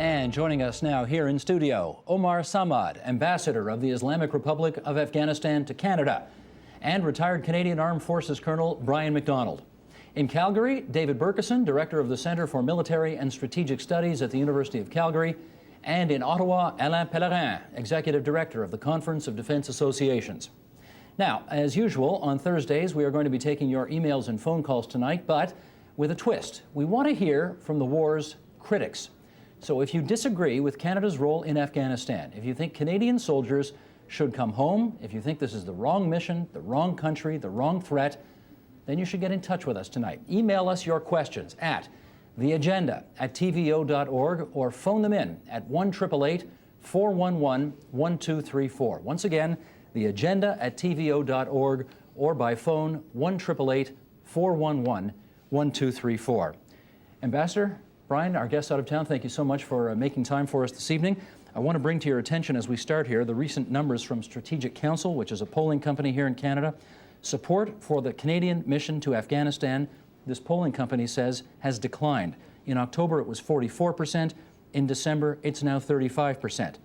And joining us now here in studio, Omar Samad, Ambassador of the Islamic Republic of Afghanistan to Canada, and retired Canadian Armed Forces Colonel Brian MacDonald. In Calgary, David Burkeson, Director of the Centre for Military and Strategic Studies at the University of Calgary, and in Ottawa, Alain Pellerin, Executive Director of the Conference of Defence Associations. Now, as usual, on Thursdays, we are going to be taking your emails and phone calls tonight, but with a twist. We want to hear from the war's critics. So if you disagree with Canada's role in Afghanistan, if you think Canadian soldiers should come home, if you think this is the wrong mission, the wrong country, the wrong threat, then you should get in touch with us tonight. Email us your questions at theagenda@tvo.org or phone them in at 1-888-411-1234. Once again, theagenda@tvo.org or by phone 1-888-411-1234. Ambassador Brian, our guest out of town, thank you so much for making time for us this evening. I want to bring to your attention as we start here the recent numbers from Strategic Council, which is a polling company here in Canada. Support for the Canadian mission to Afghanistan, this polling company says, has declined. In October, it was 44%. In December, it's now 35%.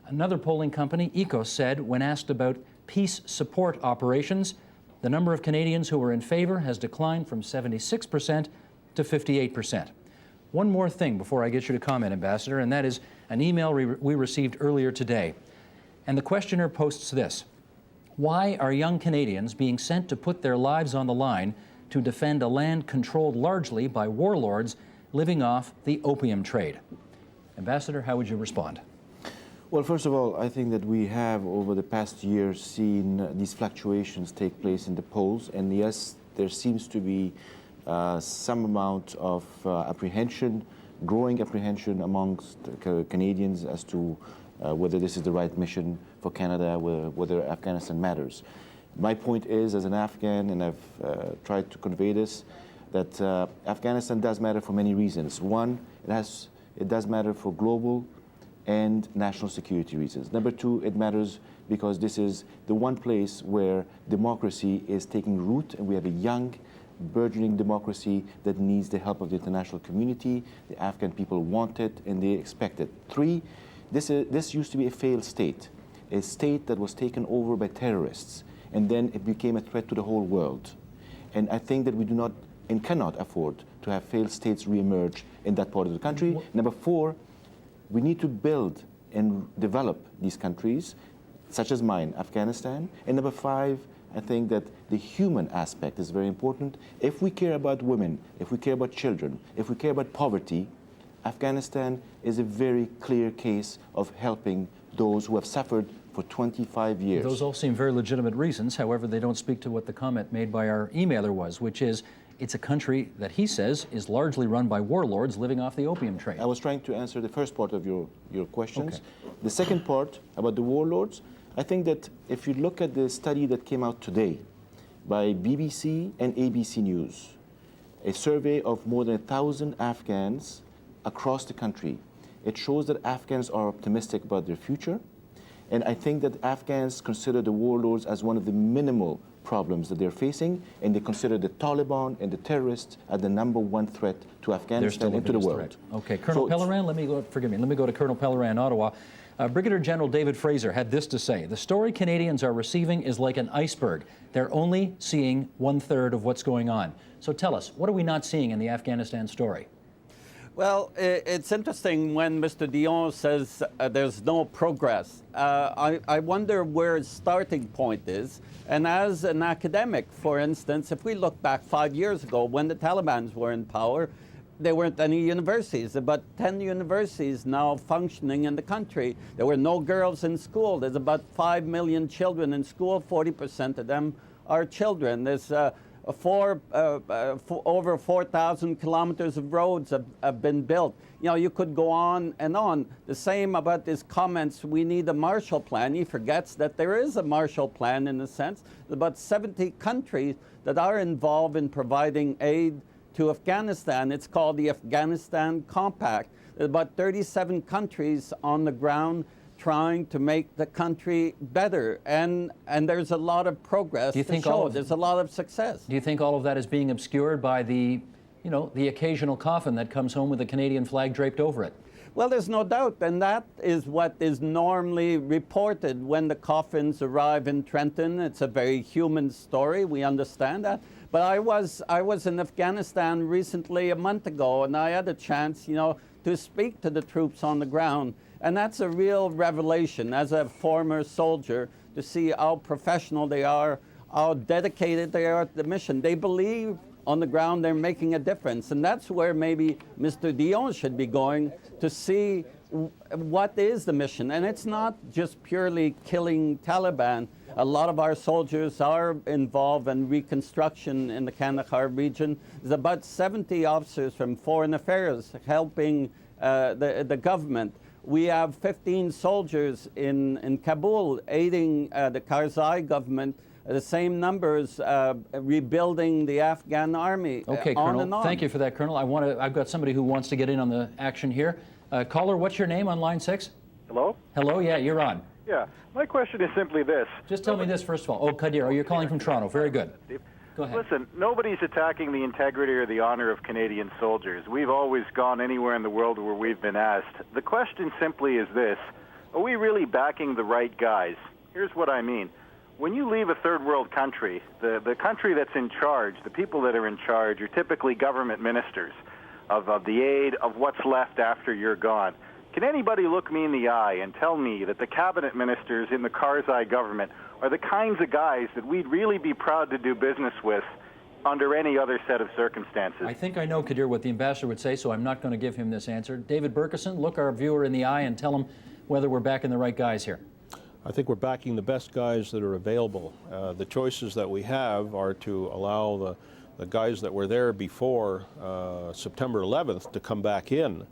Another polling company, ECOS, said when asked about peace support operations, the number of Canadians who were in favor has declined from 76% to 58%. One more thing before I get you to comment, Ambassador, and that is an email we received earlier today. And the questioner posts this: why are young Canadians being sent to put their lives on the line to defend a land controlled largely by warlords living off the opium trade? Ambassador, how would you respond? Well, first of all, I think that we have over the past year seen these fluctuations take place in the polls, and yes, there seems to be some amount of apprehension, growing apprehension amongst Canadians as to whether this is the right mission for Canada, whether Afghanistan matters. My point is, as an Afghan, and I've tried to convey this, that Afghanistan does matter for many reasons. One, it does matter for global and national security reasons. Number two, it matters because this is the one place where democracy is taking root, and we have a young, burgeoning democracy that needs the help of the international community. The Afghan people want it and they expect it. Three, this used to be a failed state, a state that was taken over by terrorists, and then it became a threat to the whole world. And I think that we do not and cannot afford to have failed states reemerge in that part of the country. Number four, we need to build and develop these countries, such as mine, Afghanistan. And number five, I think that the human aspect is very important. If we care about women, if we care about children, if we care about poverty, Afghanistan is a very clear case of helping those who have suffered for 25 years. Those all seem very legitimate reasons. However, they don't speak to what the comment made by our emailer was, which is it's a country that he says is largely run by warlords living off the opium trade. I was trying to answer the first part of your questions. Okay. The second part about the warlords, I think that if you look at the study that came out today by BBC and ABC News, a survey of more than 1,000 Afghans across the country, it shows that Afghans are optimistic about their future. And I think that Afghans consider the warlords as one of the minimal problems that they're facing, and they consider the Taliban and the terrorists as the #1 threat to Afghanistan and to the world. Threat. Okay, Colonel Pellerin, let me go to Colonel Pellerin in Ottawa. Brigadier General David Fraser had this to say: the story Canadians are receiving is like an iceberg. They're only seeing 1/3 of what's going on. So tell us, what are we not seeing in the Afghanistan story? Well, it's interesting when Mr. Dion says there's no progress. I wonder where his starting point is. And as an academic, for instance, if we look back 5 years ago when the Taliban were in power, there weren't any universities, about 10 universities now functioning in the country. There were no girls in school. There's about 5 million children in school. 40% of them are children. There's over 4,000 kilometers of roads have been built. You know, you could go on and on. The same about his comments, we need a Marshall Plan. He forgets that there is a Marshall Plan in a sense. There's about 70 countries that are involved in providing aid to Afghanistan. It's called the Afghanistan Compact. There's about 37 countries on the ground trying to make the country better, and there's a lot of progress to show. There's a lot of success. Do you think all of that is being obscured by the occasional coffin that comes home with a Canadian flag draped over it? Well, there's no doubt, and that is what is normally reported when the coffins arrive in Trenton. It's a very human story, we understand that. But I was in Afghanistan recently, a month ago, and I had a chance, to speak to the troops on the ground. And that's a real revelation as a former soldier to see how professional they are, how dedicated they are to the mission. They believe on the ground they're making a difference. And that's where maybe Mr. Dion should be going to see what is the mission. And it's not just purely killing Taliban. A lot of our soldiers are involved in reconstruction in the Kandahar region. There's about 70 officers from Foreign Affairs helping the government. We have 15 soldiers in Kabul aiding the Karzai government, the same numbers rebuilding the Afghan army. Okay, on Colonel. and on. Thank you for that, Colonel. I've got somebody who wants to get in on the action here. Caller, what's your name on line 6? Hello? Hello, yeah, you're on. Yeah. My question is simply this. Just tell me this first of all. Oh, Kadir, you're calling from Toronto. Very good. Go ahead. Listen, nobody's attacking the integrity or the honor of Canadian soldiers. We've always gone anywhere in the world where we've been asked. The question simply is this. Are we really backing the right guys? Here's what I mean. When you leave a third world country, the country that's in charge, the people that are in charge are typically government ministers of the aid, of what's left after you're gone. Can anybody look me in the eye and tell me that the cabinet ministers in the Karzai government are the kinds of guys that we'd really be proud to do business with under any other set of circumstances? I think I know, Kadir, what the ambassador would say, so I'm not going to give him this answer. David Berkeson, look our viewer in the eye and tell him whether we're backing the right guys here. I think we're backing the best guys that are available. The choices that we have are to allow the guys that were there before September 11th to come back in.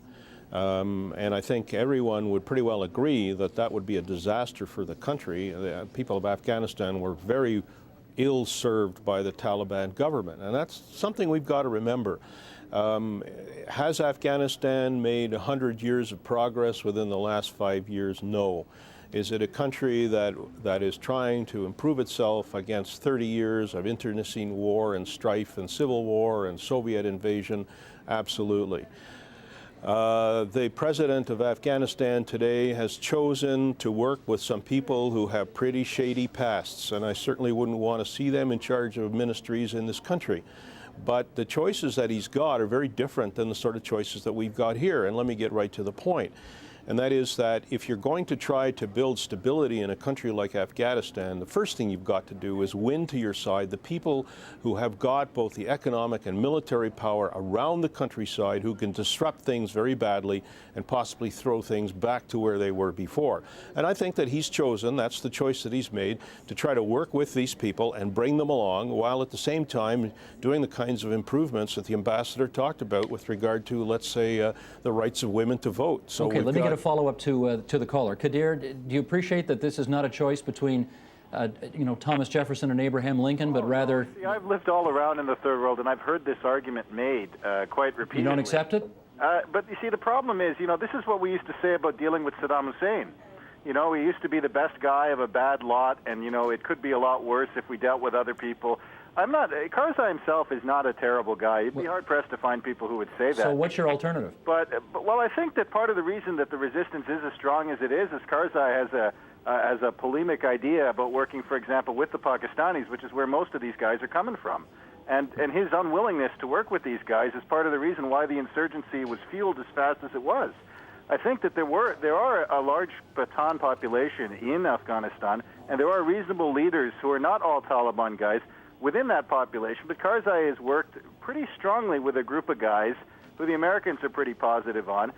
And I think everyone would pretty well agree that that would be a disaster for the country. The people of Afghanistan were very ill-served by the Taliban government, and that's something we've got to remember. Has Afghanistan made 100 years of progress within the last 5 years? No. Is it a country that is trying to improve itself against 30 years of internecine war and strife and civil war and Soviet invasion? Absolutely. The president of Afghanistan today has chosen to work with some people who have pretty shady pasts, and I certainly wouldn't want to see them in charge of ministries in this country. But the choices that he's got are very different than the sort of choices that we've got here, and let me get right to the point. And that is that if you're going to try to build stability in a country like Afghanistan, the first thing you've got to do is win to your side the people who have got both the economic and military power around the countryside who can disrupt things very badly and possibly throw things back to where they were before. And I think that he's chosen, that's the choice that he's made, to try to work with these people and bring them along while at the same time doing the kinds of improvements that the ambassador talked about with regard to, let's say, the rights of women to vote. So okay, let me get a follow-up to the caller. Kadir, do you appreciate that this is not a choice between, Thomas Jefferson and Abraham Lincoln, but rather... See, I've lived all around in the third world, and I've heard this argument made quite repeatedly. You don't accept it? But you see, the problem is, this is what we used to say about dealing with Saddam Hussein. He used to be the best guy of a bad lot, and, it could be a lot worse if we dealt with other people. Karzai himself is not a terrible guy. You'd be hard-pressed to find people who would say that. So what's your alternative? But I think that part of the reason that the resistance is as strong as it is Karzai has a polemic idea about working, for example, with the Pakistanis, which is where most of these guys are coming from. And his unwillingness to work with these guys is part of the reason why the insurgency was fueled as fast as it was. I think that there are a large Pathan population in Afghanistan, and there are reasonable leaders who are not all Taliban guys within that population. But Karzai has worked pretty strongly with a group of guys who the Americans are pretty positive on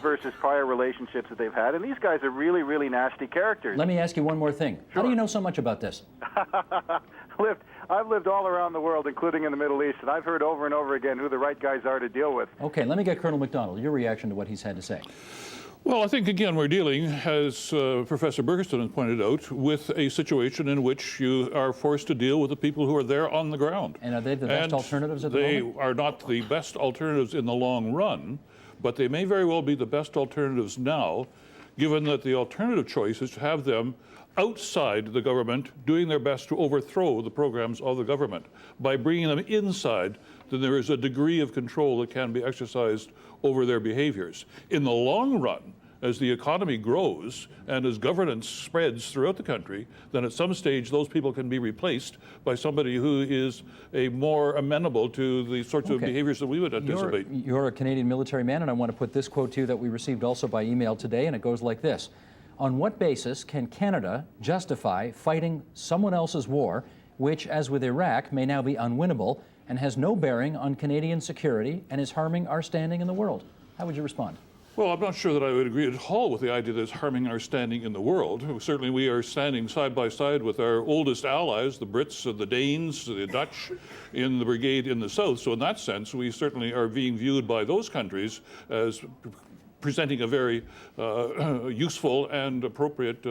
versus prior relationships that they've had. And these guys are really, really nasty characters. Let me ask you one more thing. Sure. How do you know so much about this? I've lived all around the world, including in the Middle East, and I've heard over and over again who the right guys are to deal with. Okay, let me get Colonel MacDonald, your reaction to what he's had to say. Well, I think, again, we're dealing, as Professor Berkeson has pointed out, with a situation in which you are forced to deal with the people who are there on the ground. And are they the best alternatives at the moment? They are not the best alternatives in the long run, but they may very well be the best alternatives now, given that the alternative choice is to have them outside the government doing their best to overthrow the programs of the government by bringing them inside then there is a degree of control that can be exercised over their behaviors. In the long run, as the economy grows and as governance spreads throughout the country, then at some stage those people can be replaced by somebody who is more amenable to the sorts of behaviors that we would anticipate. You're a Canadian military man, and I want to put this quote to you that we received also by email today, and it goes like this. On what basis can Canada justify fighting someone else's war, which, as with Iraq, may now be unwinnable and has no bearing on Canadian security and is harming our standing in the world? How would you respond? Well, I'm not sure that I would agree at all with the idea that it's harming our standing in the world. Certainly we are standing side by side with our oldest allies, the Brits, the Danes, the Dutch in the brigade in the south. So in that sense, we certainly are being viewed by those countries as presenting a very useful and appropriate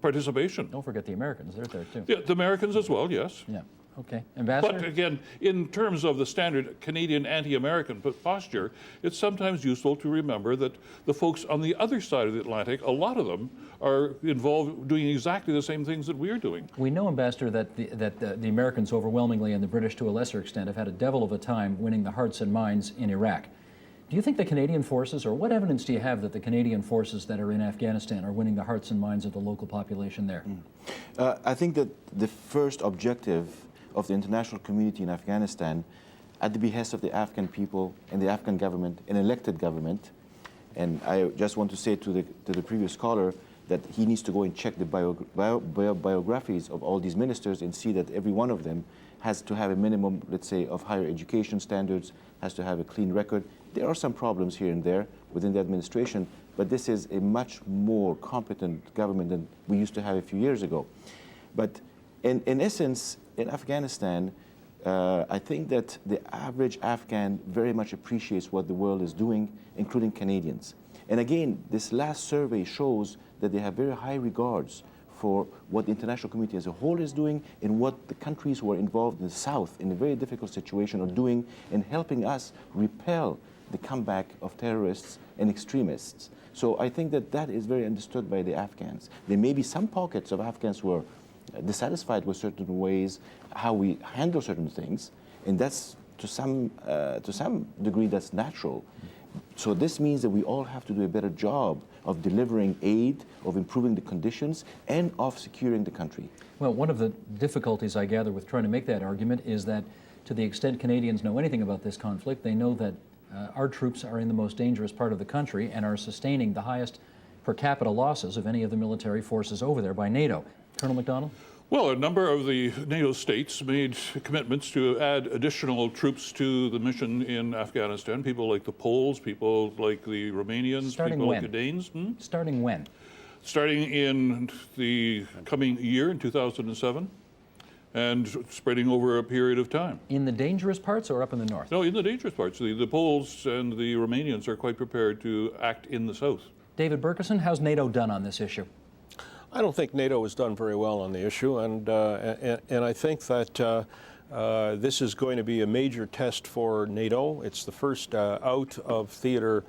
participation. Don't forget the Americans, they're there too. Yeah, the Americans as well, yes. Yeah. Okay. Ambassador? But again, in terms of the standard Canadian anti-American posture, it's sometimes useful to remember that the folks on the other side of the Atlantic, a lot of them are involved doing exactly the same things that we are doing. We know, Ambassador, that the Americans overwhelmingly and the British to a lesser extent have had a devil of a time winning the hearts and minds in Iraq. Do you think the Canadian forces, or what evidence do you have that the Canadian forces that are in Afghanistan are winning the hearts and minds of the local population there? I think that the first objective of the international community in Afghanistan, at the behest of the Afghan people and the Afghan government, an elected government, and I just want to say to the previous caller that he needs to go and check the biographies of all these ministers and see that every one of them has to have a minimum, let's say, of higher education standards, has to have a clean record. There are some problems here and there within the administration, but this is a much more competent government than we used to have a few years ago. But in essence, in Afghanistan, I think that the average Afghan very much appreciates what the world is doing, including Canadians. And again, this last survey shows that they have very high regards for what the international community as a whole is doing and what the countries who are involved in the South in a very difficult situation are doing in helping us repel the comeback of terrorists and extremists. So I think that that is very understood by the Afghans. There may be some pockets of Afghans who are dissatisfied with certain ways, how we handle certain things, and that's to some degree that's natural. So this means that we all have to do a better job of delivering aid, of improving the conditions, and of securing the country. Well, one of the difficulties I gather with trying to make that argument is that to the extent Canadians know anything about this conflict, they know that our troops are in the most dangerous part of the country and are sustaining the highest per capita losses of any of the military forces over there by NATO. Colonel MacDonald? Well, a number of the NATO states made commitments to add additional troops to the mission in Afghanistan. People like the Poles, people like the Romanians, people like the Danes. Starting when? Starting in the coming year, in 2007, and spreading over a period of time. In the dangerous parts or up in the north? No, in the dangerous parts. The Poles and the Romanians are quite prepared to act in the south. David Berkeson, how's NATO done on this issue? I don't think NATO has done very well on the issue, and I think that this is going to be a major test for NATO. It's the first out of theater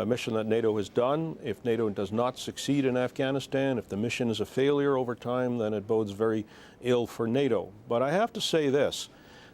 mission that NATO has done. If NATO does not succeed in Afghanistan, if the mission is a failure over time, then it bodes very ill for NATO. But I have to say this,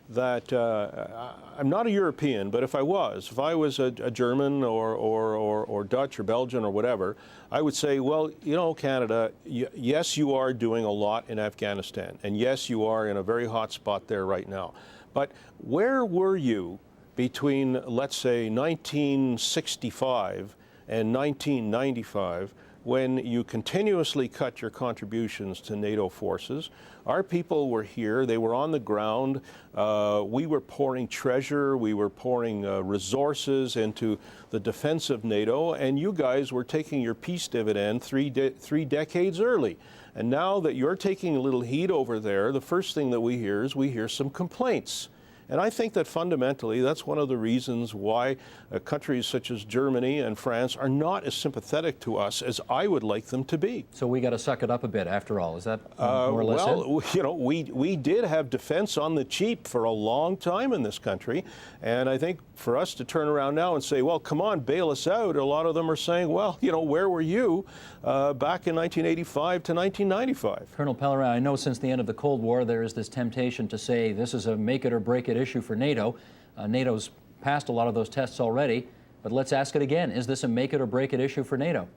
that I'm not a European, but if I was a German or Dutch or Belgian or whatever, I would say, well, you know, Canada, yes, you are doing a lot in Afghanistan, and yes, you are in a very hot spot there right now. But where were you between, let's say, 1965 and 1995, when you continuously cut your contributions to NATO forces? Our people were here, they were on the ground, we were pouring treasure, we were pouring resources into the defense of NATO, and you guys were taking your peace dividend three decades early. And now that you're taking a little heat over there, the first thing that we hear some complaints. And I think that fundamentally that's one of the reasons why countries such as Germany and France are not as sympathetic to us as I would like them to be. So we got to suck it up a bit after all. Is that more or less it? Well, you know, we did have defense on the cheap for a long time in this country. And I think for us to turn around now and say, well, come on, bail us out, a lot of them are saying, well, you know, where were you back in 1985 to 1995? Colonel Pellerin, I know since the end of the Cold War there is this temptation to say this is a make it or break it issue for NATO. NATO's passed a lot of those tests already, but let's ask it again. Is this a make it or break it issue for NATO?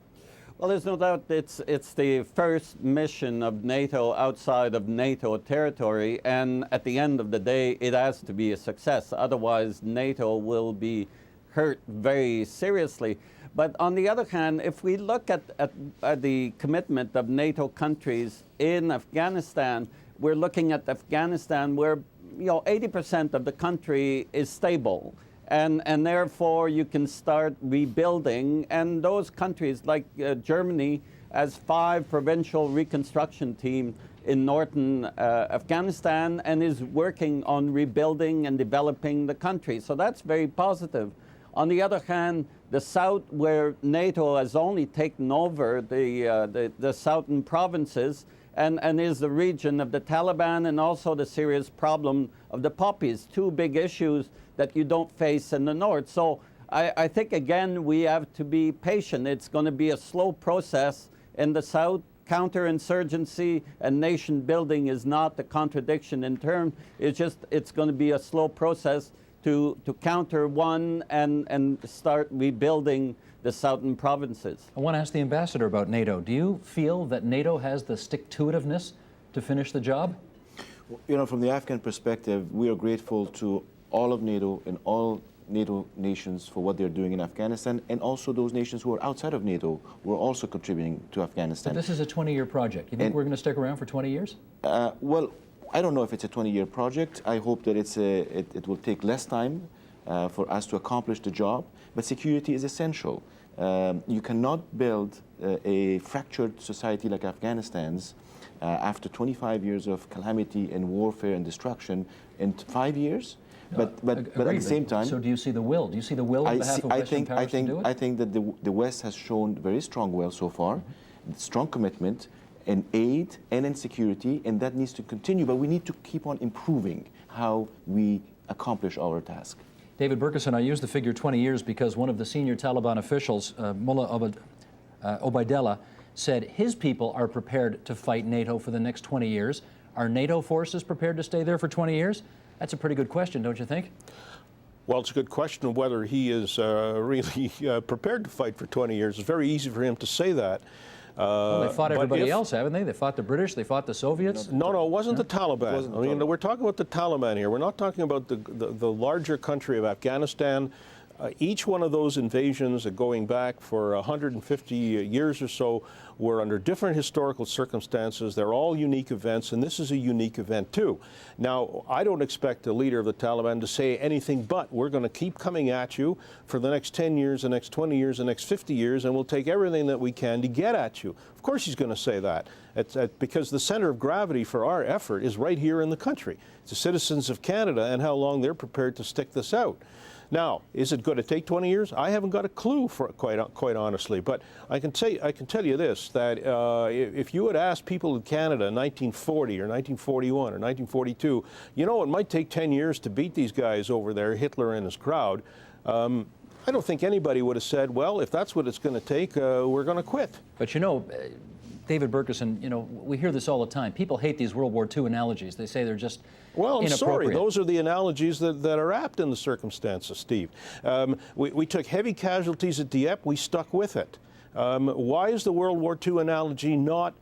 Well, there's no doubt it's the first mission of NATO outside of NATO territory, and at the end of the day, it has to be a success. Otherwise, NATO will be hurt very seriously. But on the other hand, if we look at the commitment of NATO countries in Afghanistan, we're looking at Afghanistan where 80% of the country is stable. And therefore, you can start rebuilding. And those countries, like Germany, has 5 provincial reconstruction teams in northern Afghanistan and is working on rebuilding and developing the country. So that's very positive. On the other hand, the south, where NATO has only taken over the southern provinces, and is the region of the Taliban and also the serious problem of the poppies, 2 big issues that you don't face in the north. So I think, again, we have to be patient. It's going to be a slow process in the south. Counterinsurgency and nation building is not a contradiction in terms. It's going to be a slow process to counter one and start rebuilding the southern provinces. I want to ask the ambassador about NATO. Do you feel that NATO has the stick-to-itiveness to finish the job? From the Afghan perspective, we are grateful to all of NATO and all NATO nations for what they're doing in Afghanistan, and also those nations who are outside of NATO who are also contributing to Afghanistan. But this is a 20-year project. You think we're going to stick around for 20 years? Well, I don't know if it's a 20-year project. I hope that it will take less time for us to accomplish the job, but security is essential. You cannot build a fractured society like Afghanistan's after 25 years of calamity and warfare and destruction in 5 years. But at the same time... So do you see the will? Do you see the will on behalf of Western powers to do it? I think that the West has shown very strong will so far, strong commitment in aid and in security, and that needs to continue. But we need to keep on improving how we accomplish our task. David Berkeson, I use the figure 20 years because one of the senior Taliban officials, Mullah Obaidullah, said his people are prepared to fight NATO for the next 20 years. Are NATO forces prepared to stay there for 20 years? That's a pretty good question, don't you think? Well, it's a good question of whether he is really prepared to fight for 20 years. It's very easy for him to say that. Well, they fought everybody else, haven't they? They fought the British, they fought the Soviets. No, it wasn't the Taliban. I mean, we're talking about the Taliban here. We're not talking about the larger country of Afghanistan. Each one of those invasions going back for 150 years or so were under different historical circumstances. They're all unique events, and this is a unique event too. Now, I don't expect the leader of the Taliban to say anything but we're going to keep coming at you for the next 10 years, the next 20 years, the next 50 years, and we'll take everything that we can to get at you. Of course he's going to say that, because the center of gravity for our effort is right here in the country. It's the citizens of Canada and how long they're prepared to stick this out. Now, is it going to take 20 years? I haven't got a clue, for quite honestly. But I can tell you this: that if you had asked people in Canada in 1940 or 1941 or 1942, it might take 10 years to beat these guys over there, Hitler and his crowd. I don't think anybody would have said, well, if that's what it's going to take, we're going to quit. But David Berkeson, we hear this all the time. People hate these World War II analogies. They say they're just inappropriate. Sorry, those are the analogies that are apt in the circumstances, Steve. We took heavy casualties at Dieppe. We stuck with it. Why is the World War II analogy not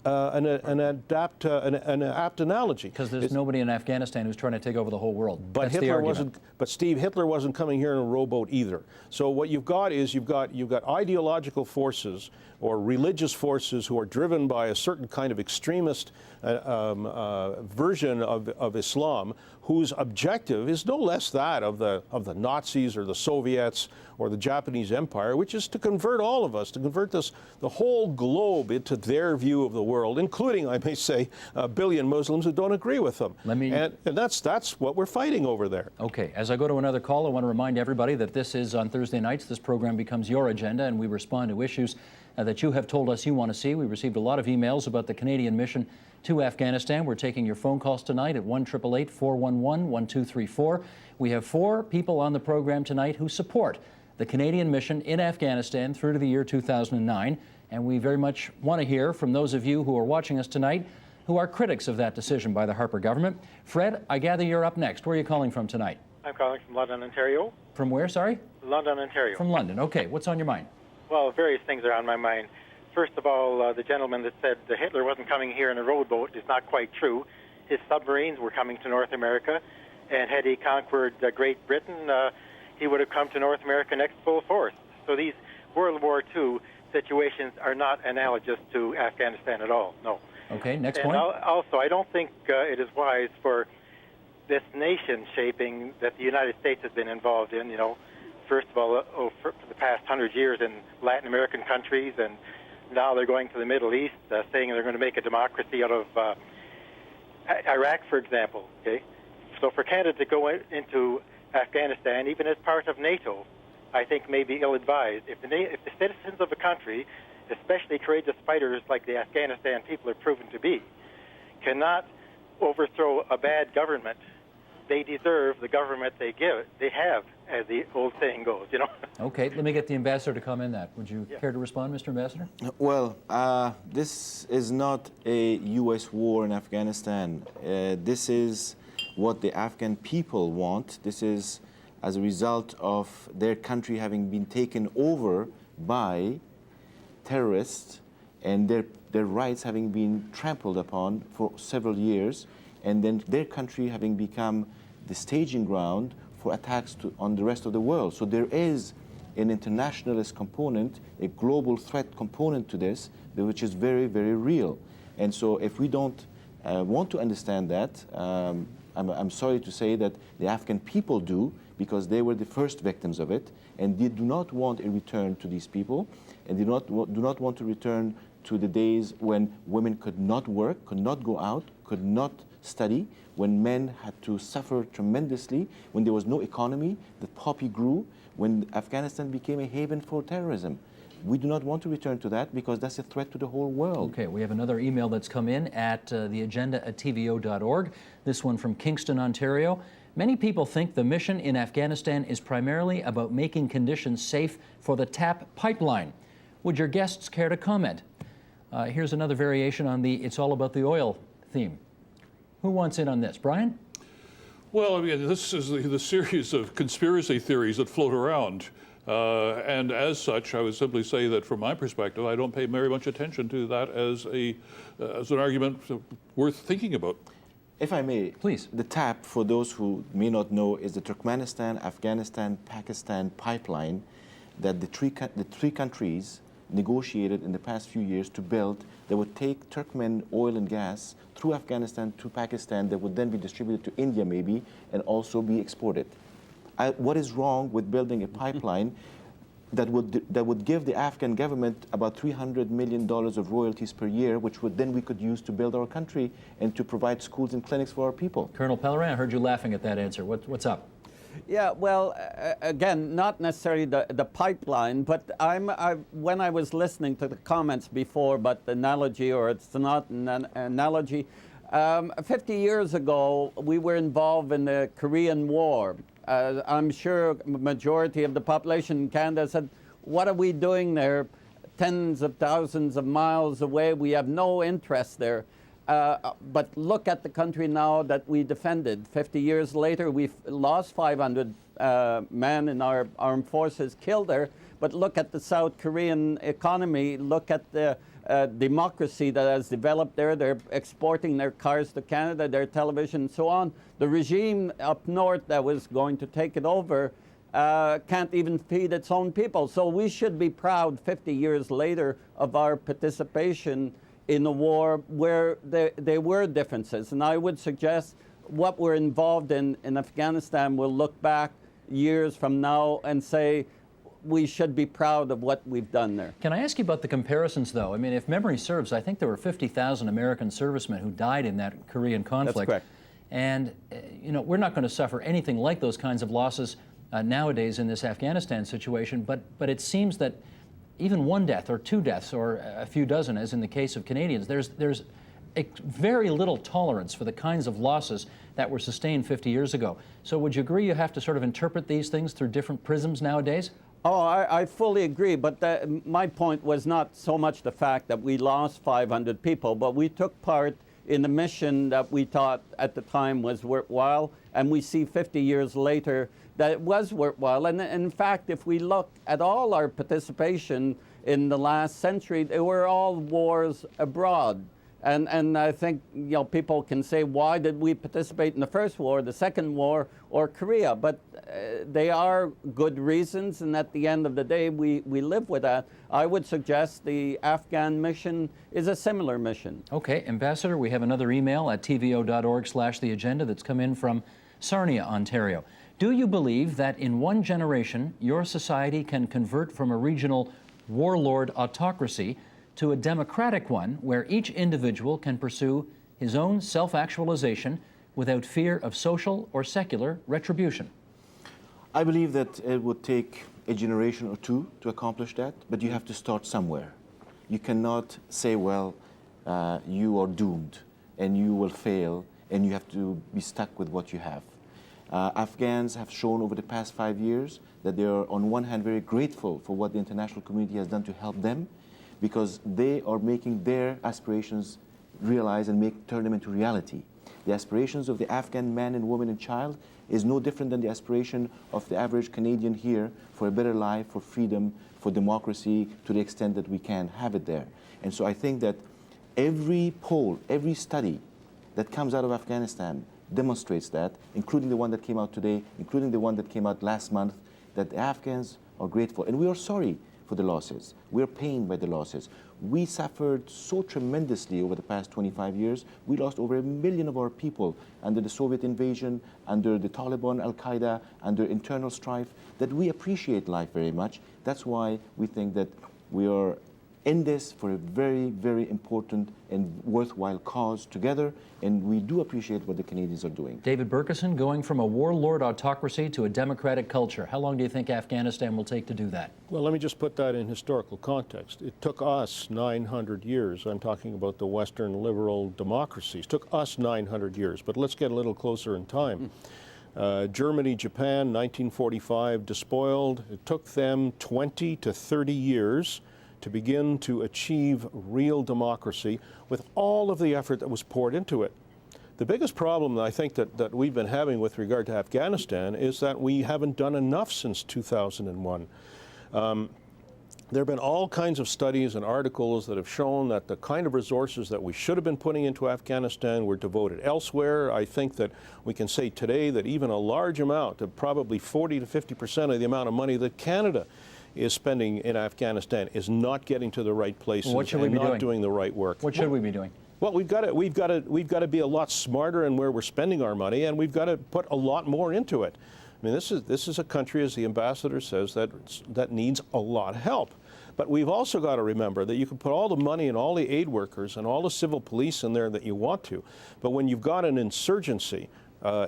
an apt analogy? Because there's nobody in Afghanistan who's trying to take over the whole world. But That's Hitler wasn't. But Steve, Hitler wasn't coming here in a rowboat either. So what you've got is you've got ideological forces or religious forces who are driven by a certain kind of extremist version of Islam, whose objective is no less that of the Nazis or the Soviets or the Japanese Empire, which is to convert all of us, to convert the whole globe into their view of the world, including, I may say, 1 billion Muslims who don't agree with them. And that's what we're fighting over there. Okay, as I go to another call, I want to remind everybody that this is on Thursday nights. This program becomes your agenda, and we respond to issues that you have told us you want to see. We received a lot of emails about the Canadian mission to Afghanistan. We're taking your phone calls tonight at 1-888-411-1234. We have 4 people on the program tonight who support the Canadian mission in Afghanistan through to the year 2009. And we very much want to hear from those of you who are watching us tonight who are critics of that decision by the Harper government. Fred, I gather you're up next. Where are you calling from tonight? I'm calling from London, Ontario. From where, sorry? London, Ontario. From London. Okay, what's on your mind? Well, various things are on my mind. First of all, the gentleman that said that Hitler wasn't coming here in a rowboat is not quite true. His submarines were coming to North America, and had he conquered Great Britain, he would have come to North America next full force. So these World War II situations are not analogous to Afghanistan at all, no. Okay, next And point. also, I don't think it is wise for this nation shaping that the United States has been involved in, first of all, for the past 100 years in Latin American countries, and now they're going to the Middle East, saying they're going to make a democracy out of Iraq, for example. Okay, so for Canada to go into Afghanistan, even as part of NATO, I think may be ill-advised. If the citizens of a country, especially courageous fighters like the Afghanistan people are proven to be, cannot overthrow a bad government, they deserve the government they have, as the old saying goes, Okay, let me get the ambassador to comment on that. Would you care to respond, Mr. Ambassador? Well, this is not a U.S. war in Afghanistan. This is what the Afghan people want. This is as a result of their country having been taken over by terrorists and their rights having been trampled upon for several years, and then their country having become the staging ground for attacks on the rest of the world. So there is an internationalist component, a global threat component to this, which is very, very real. And so if we don't want to understand that, I'm sorry to say that the Afghan people do, because they were the first victims of it, and they do not want a return to these people, and do not want to return to the days when women could not work, could not go out, could not study, when men had to suffer tremendously, when there was no economy, the poppy grew, when Afghanistan became a haven for terrorism. We do not want to return to that because that's a threat to the whole world. Okay, we have another email that's come in at theagenda@tvo.org. This one from Kingston, Ontario. Many people think the mission in Afghanistan is primarily about making conditions safe for the TAP pipeline. Would your guests care to comment? Here's another variation on the "it's all about the oil" theme. Who wants in on this? Brian? Well, I mean, this is the series of conspiracy theories that float around. And as such, I would simply say that from my perspective, I don't pay very much attention to that as an argument worth thinking about. If I may, please. The TAP, for those who may not know, is the Turkmenistan, Afghanistan, Pakistan pipeline that the three countries negotiated in the past few years to build, that would take Turkmen oil and gas through Afghanistan to Pakistan, that would then be distributed to India maybe, and also be exported. What is wrong with building a pipeline that would give the Afghan government about $300 million of royalties per year, which we could use to build our country and to provide schools and clinics for our people? Colonel Pellerin, I heard you laughing at that answer. What's up? Yeah, well, again, not necessarily the pipeline, but when I was listening to the comments before about the analogy, or it's not an analogy, 50 years ago, we were involved in the Korean War. I'm sure the majority of the population in Canada said, what are we doing there? Tens of thousands of miles away, we have no interest there. But look at the country now that we defended. 50 years later, we've lost 500 men in our armed forces killed there. But look at the South Korean economy. Look at the democracy that has developed there. They're exporting their cars to Canada, their television, and so on. The regime up north that was going to take it over can't even feed its own people. So we should be proud 50 years later of our participation in a war where there were differences. And I would suggest what we're involved in Afghanistan, we'll look back years from now and say, we should be proud of what we've done there. Can I ask you about the comparisons, though? I mean, if memory serves, I think there were 50,000 American servicemen who died in that Korean conflict. That's correct. And, we're not going to suffer anything like those kinds of losses nowadays in this Afghanistan situation, but it seems that even one death or two deaths or a few dozen, as in the case of Canadians, there's very little tolerance for the kinds of losses that were sustained 50 years ago. So would you agree you have to sort of interpret these things through different prisms nowadays? Oh, I fully agree, but my point was not so much the fact that we lost 500 people, but we took part in a mission that we thought at the time was worthwhile, and we see 50 years later that it was worthwhile. And in fact, if we look at all our participation in the last century, they were all wars abroad. And I think, you know, people can say, why did we participate in the first war, the second war, or Korea? But they are good reasons, and at the end of the day, we live with that. I would suggest the Afghan mission is a similar mission. Okay, Ambassador, we have another email at tvo.org/theagenda that's come in from Sarnia, Ontario. Do you believe that in one generation, your society can convert from a regional warlord autocracy to a democratic one where each individual can pursue his own self-actualization without fear of social or secular retribution? I believe that it would take a generation or two to accomplish that, but you have to start somewhere. You cannot say, well, you are doomed and you will fail and you have to be stuck with what you have. Afghans have shown over the past 5 years that they are, on one hand, very grateful for what the international community has done to help them, because they are making their aspirations realize and turn them into reality. The aspirations of the Afghan man and woman and child is no different than the aspiration of the average Canadian here for a better life, for freedom, for democracy, to the extent that we can have it there. And so I think that every poll, every study that comes out of Afghanistan demonstrates that, including the one that came out today, including the one that came out last month, that the Afghans are grateful. And we are sorry for the losses. We're pained by the losses. We suffered so tremendously over the past 25 years. We lost over 1 million of our people under the Soviet invasion, under the Taliban, Al-Qaeda, under internal strife, that we appreciate life very much. That's why we think that we are in this for a very, very important and worthwhile cause together, and we do appreciate what the Canadians are doing. David Berkison, going from a warlord autocracy to a democratic culture. How long do you think Afghanistan will take to do that? Well, let me just put that in historical context. It took us 900 years. I'm talking about the Western liberal democracies. It took us 900 years, but let's get a little closer in time. Germany, Japan, 1945, despoiled. It took them 20 to 30 years to begin to achieve real democracy with all of the effort that was poured into it. The biggest problem I think that we've been having with regard to Afghanistan is that we haven't done enough since 2001. There have been all kinds of studies and articles that have shown that the kind of resources that we should have been putting into Afghanistan were devoted elsewhere. I think that we can say today that even a large amount, of probably 40 to 50% of the amount of money that Canada is spending in Afghanistan is not getting to the right places and not doing the right work. What should we be doing? Well, we've got to be a lot smarter in where we're spending our money, and we've got to put a lot more into it. I mean, this is a country, as the ambassador says, that needs a lot of help. But we've also got to remember that you can put all the money and all the aid workers and all the civil police in there that you want to, but when you've got an insurgency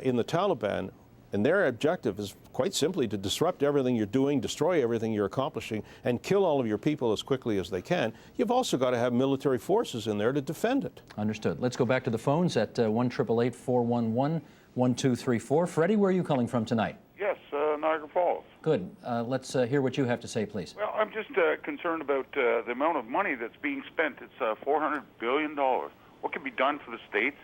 in the Taliban, and their objective is quite simply to disrupt everything you're doing, destroy everything you're accomplishing, and kill all of your people as quickly as they can, you've also got to have military forces in there to defend it. Understood. Let's go back to the phones at 1-888-411-1234. Freddie, where are you calling from tonight? Yes, Niagara Falls. Good. Let's hear what you have to say, please. Well, I'm just concerned about the amount of money that's being spent. It's $400 billion. What can be done for the states?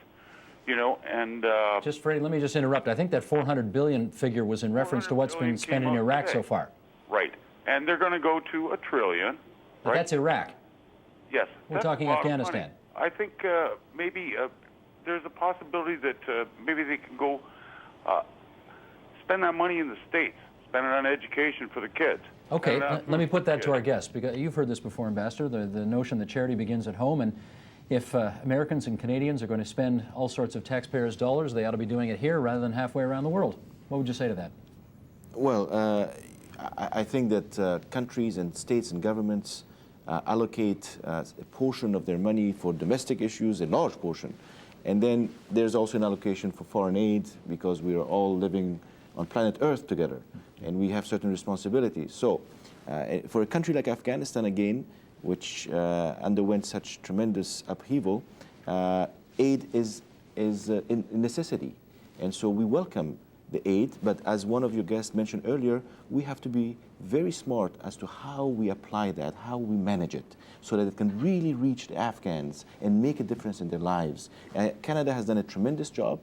You know, and just Freddie, let me just interrupt. I think that 400 billion figure was in reference to what's been spent in Iraq so far. Right, and they're going to go to $1 trillion. But that's Iraq. Yes, we're talking Afghanistan. I think maybe there's a possibility that maybe they can go spend that money in the states, spend it on education for the kids. Okay, let me put that to our guests, because you've heard this before, Ambassador. The notion that charity begins at home, and if Americans and Canadians are going to spend all sorts of taxpayers' dollars, they ought to be doing it here rather than halfway around the world. What would you say to that? Well, I think that countries and states and governments allocate a portion of their money for domestic issues, a large portion. And then there's also an allocation for foreign aid, because we are all living on planet Earth together, and we have certain responsibilities. So for a country like Afghanistan, again, which underwent such tremendous upheaval, aid is a necessity. And so we welcome the aid, but as one of your guests mentioned earlier, we have to be very smart as to how we apply that, how we manage it, so that it can really reach the Afghans and make a difference in their lives. Canada has done a tremendous job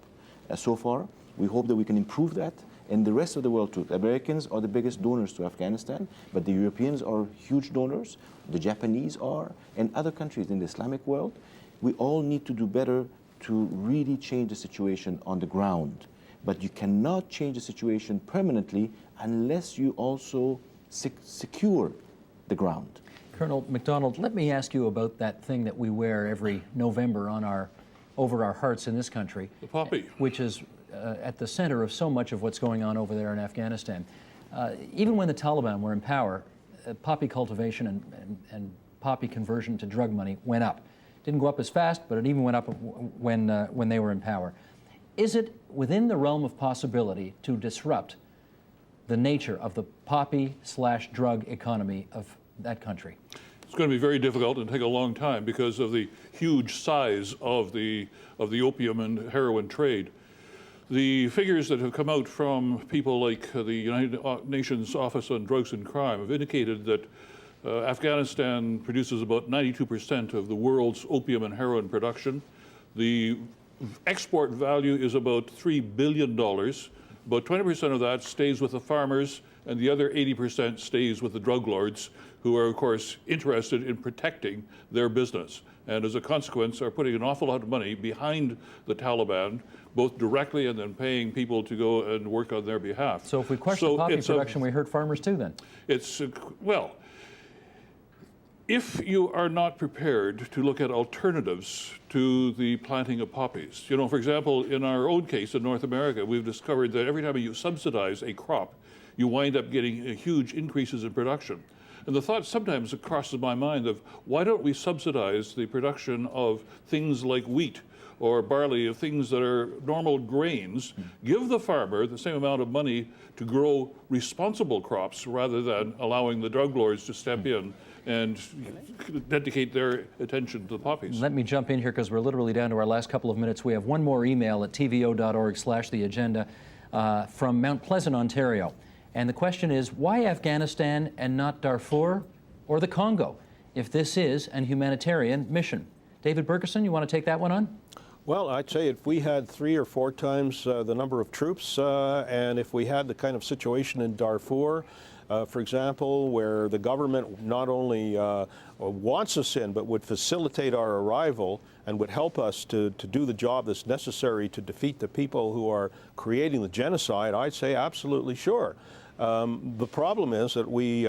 so far. We hope that we can improve that, and the rest of the world too. The Americans are the biggest donors to Afghanistan, but the Europeans are huge donors, the Japanese are, and other countries in the Islamic world. We all need to do better to really change the situation on the ground. But you cannot change the situation permanently unless you also secure the ground. Colonel MacDonald, let me ask you about that thing that we wear every November on over our hearts in this country. The poppy. Which is at the center of so much of what's going on over there in Afghanistan. Even when the Taliban were in power, poppy cultivation and poppy conversion to drug money went up. Didn't go up as fast, but it even went up when they were in power. Is it within the realm of possibility to disrupt the nature of the poppy/drug economy of that country? It's going to be very difficult and take a long time because of the huge size of the opium and heroin trade. The figures that have come out from people like the United Nations Office on Drugs and Crime have indicated that Afghanistan produces about 92% of the world's opium and heroin production. The export value is about $3 billion. About 20% of that stays with the farmers, and the other 80% stays with the drug lords, who are, of course, interested in protecting their business. And as a consequence, are putting an awful lot of money behind the Taliban, both directly and then paying people to go and work on their behalf. So if we question the poppy production, we hurt farmers too then? It's, well, if you are not prepared to look at alternatives to the planting of poppies, you know, for example, in our own case in North America, we've discovered that every time you subsidize a crop, you wind up getting huge increases in production. And the thought sometimes crosses my mind of why don't we subsidize the production of things like wheat or barley, of things that are normal grains, give the farmer the same amount of money to grow responsible crops rather than allowing the drug lords to step in and dedicate their attention to the poppies. Let me jump in here because we're literally down to our last couple of minutes. We have one more email at tvo.org/theagenda from Mount Pleasant, Ontario. And the question is, why Afghanistan and not Darfur or the Congo, if this is an humanitarian mission? David Bergeson, you want to take that one on? Well, I'd say if we had 3 or 4 times the number of troops, and if we had the kind of situation in Darfur, for example, where the government not only wants us in, but would facilitate our arrival and would help us to do the job that's necessary to defeat the people who are creating the genocide, I'd say absolutely sure. The problem is that we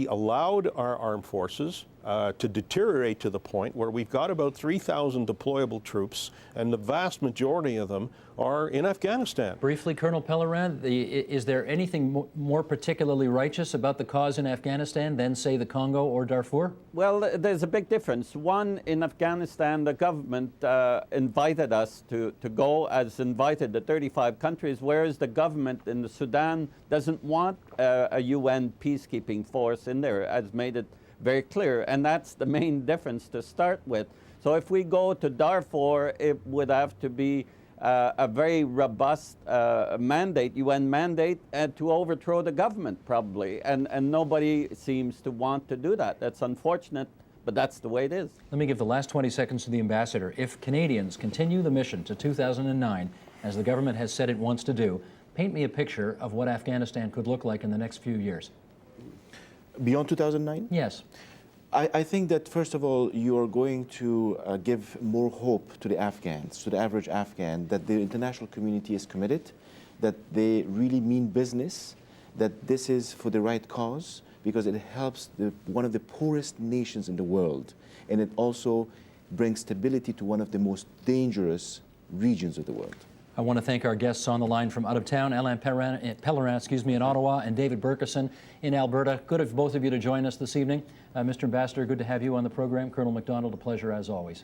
allowed our armed forces to deteriorate to the point where we've got about 3,000 deployable troops, and the vast majority of them are in Afghanistan. Briefly, Colonel Pellerin, is there anything more particularly righteous about the cause in Afghanistan than, say, the Congo or Darfur? Well, there's a big difference. One, in Afghanistan, the government invited us to go, as invited the 35 countries, whereas the government in the Sudan doesn't want a UN peacekeeping force in there, as made it very clear, and that's the main difference to start with. So if we go to Darfur, it would have to be a very robust mandate, UN mandate, to overthrow the government probably, and nobody seems to want to do that. That's unfortunate, but that's the way it is. Let me give the last 20 seconds to the ambassador. If Canadians continue the mission to 2009, as the government has said it wants to do, paint me a picture of what Afghanistan could look like in the next few years. Beyond 2009? Yes. I think that, first of all, you are going to give more hope to the Afghans, to the average Afghan, that the international community is committed, that they really mean business, that this is for the right cause, because it helps one of the poorest nations in the world, and it also brings stability to one of the most dangerous regions of the world. I want to thank our guests on the line from out of town, Alain Pellerin, in Ottawa, and David Bergeson in Alberta. Good of both of you to join us this evening. Mr. Ambassador, good to have you on the program. Colonel MacDonald, a pleasure as always.